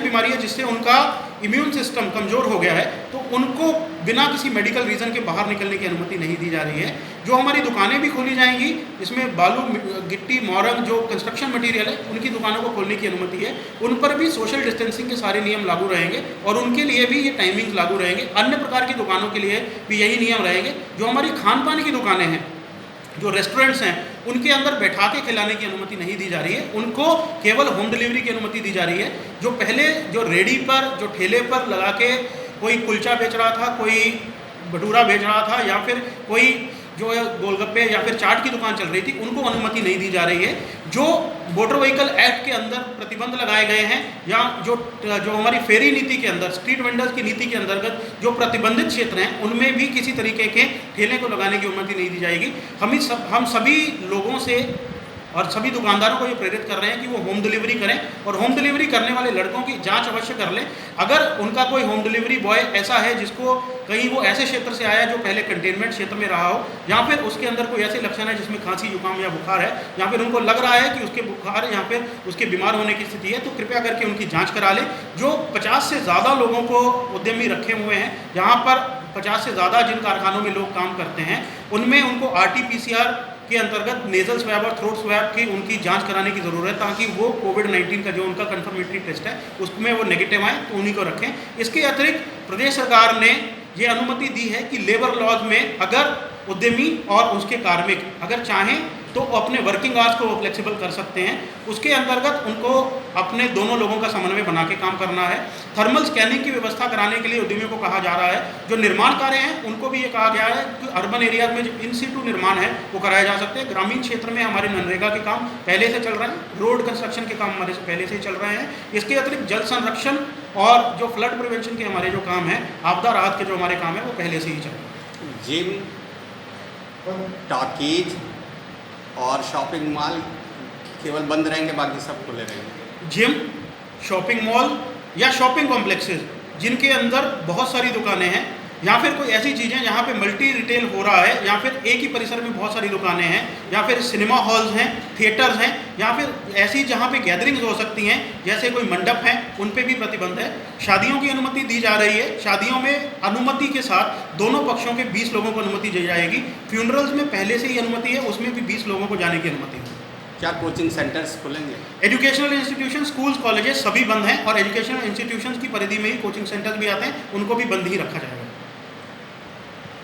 बीमारी है जिससे उनका इम्यून सिस्टम कमज़ोर हो गया है, तो उनको बिना किसी मेडिकल रीज़न के बाहर निकलने की अनुमति नहीं दी जा रही है। जो हमारी दुकानें भी खोली जाएंगी, इसमें बालू, गिट्टी, मोरंग, जो कंस्ट्रक्शन मटेरियल है, उनकी दुकानों को खोलने की अनुमति है। उन पर भी सोशल डिस्टेंसिंग के सारे नियम लागू रहेंगे और उनके लिए भी ये टाइमिंग्स लागू रहेंगे। अन्य प्रकार की दुकानों के लिए भी यही नियम रहेंगे। जो हमारी खान पान की दुकानें हैं, जो रेस्टोरेंट्स हैं, उनके अंदर बैठा के खिलाने की अनुमति नहीं दी जा रही है, उनको केवल होम डिलीवरी की अनुमति दी जा रही है। जो पहले जो रेडी पर, जो ठेले पर लगा के कोई कुलचा बेच रहा था, कोई भटूरा बेच रहा था, या फिर कोई जो गोलगप्पे या फिर चाट की दुकान चल रही थी, उनको अनुमति नहीं दी जा रही है। जो मोटर व्हीकल एक्ट के अंदर प्रतिबंध लगाए गए हैं, या जो हमारी फेरी नीति के अंदर, स्ट्रीट वेंडर्स की नीति के अंतर्गत जो प्रतिबंधित क्षेत्र हैं, उनमें भी किसी तरीके के ठेले को लगाने की अनुमति नहीं दी जाएगी। हम सभी लोगों से और सभी दुकानदारों को ये प्रेरित कर रहे हैं कि वो होम डिलीवरी करें, और होम डिलीवरी करने वाले लड़कों की जांच अवश्य कर लें। अगर उनका कोई होम डिलीवरी बॉय ऐसा है जिसको कहीं वो ऐसे क्षेत्र से आया जो पहले कंटेनमेंट क्षेत्र में रहा हो, या फिर उसके अंदर कोई ऐसे लक्षण है जिसमें खांसी, जुकाम या बुखार है, या फिर उनको लग रहा है कि उसके बुखार या फिर उसके बीमार होने की स्थिति है, तो कृपया करके उनकी जाँच करा लें। जो 50 से ज़्यादा लोगों को उद्यमी रखे हुए हैं, यहाँ पर 50 से ज़्यादा जिन कारखानों में लोग काम करते हैं, उनमें उनको RT-PCR के अंतर्गत नेजल स्वैब और थ्रोट स्वैब की उनकी जांच कराने की ज़रूरत है, ताकि वो कोविड-19 का जो उनका कंफर्मेटरी टेस्ट है उसमें वो नेगेटिव आए, तो उन्हीं को रखें। इसके अतिरिक्त प्रदेश सरकार ने ये अनुमति दी है कि लेबर लॉज में अगर उद्यमी और उसके कार्मिक अगर चाहें तो अपने वर्किंग आवर्स को फ्लेक्सिबल कर सकते हैं। उसके अंतर्गत उनको अपने दोनों लोगों का समन्वय बना के काम करना है। थर्मल स्कैनिंग की व्यवस्था कराने के लिए उद्यमियों को कहा जा रहा है। जो निर्माण कार्य हैं उनको भी ये कहा गया है कि अर्बन एरियाज में जो इन सीटू निर्माण है वो कराए जा सकते हैं। ग्रामीण क्षेत्र में हमारे मनरेगा के काम पहले से चल रहे हैं, रोड कंस्ट्रक्शन के काम हमारे से पहले से चल रहे हैं। इसके अतिरिक्त जल संरक्षण और जो फ्लड प्रिवेंशन के हमारे जो काम हैं, आपदा राहत के जो हमारे काम हैं, वो पहले से ही चल रहे हैं। जिम, टॉकीज और शॉपिंग मॉल केवल बंद रहेंगे, बाकी सब खुले रहेंगे। जिम, शॉपिंग मॉल या शॉपिंग कॉम्प्लेक्सेस जिनके अंदर बहुत सारी दुकानें हैं, या फिर कोई ऐसी चीज़ें जहाँ पे मल्टी रिटेल हो रहा है, या फिर एक ही परिसर में बहुत सारी दुकानें हैं, या फिर सिनेमा हॉल्स हैं, थिएटर्स हैं, या फिर ऐसी जहाँ पे गैदरिंग्स हो सकती हैं जैसे कोई मंडप हैं, उन पे भी प्रतिबंध है। शादियों की अनुमति दी जा रही है। शादियों में अनुमति के साथ दोनों पक्षों के 20 लोगों को अनुमति दी जाएगी। फ्यूनरल्स में पहले से ही अनुमति है, उसमें भी 20 लोगों को जाने की अनुमति है। क्या कोचिंग सेंटर्स खुलेंगे? एजुकेशनल इंस्टीट्यूशन, स्कूल्स, कॉलेजेस सभी बंद हैं, और एजुकेशनल इंस्टीट्यूशंस की परिधि में ही कोचिंग सेंटर्स भी आते हैं, उनको भी बंद ही रखा जाएगा।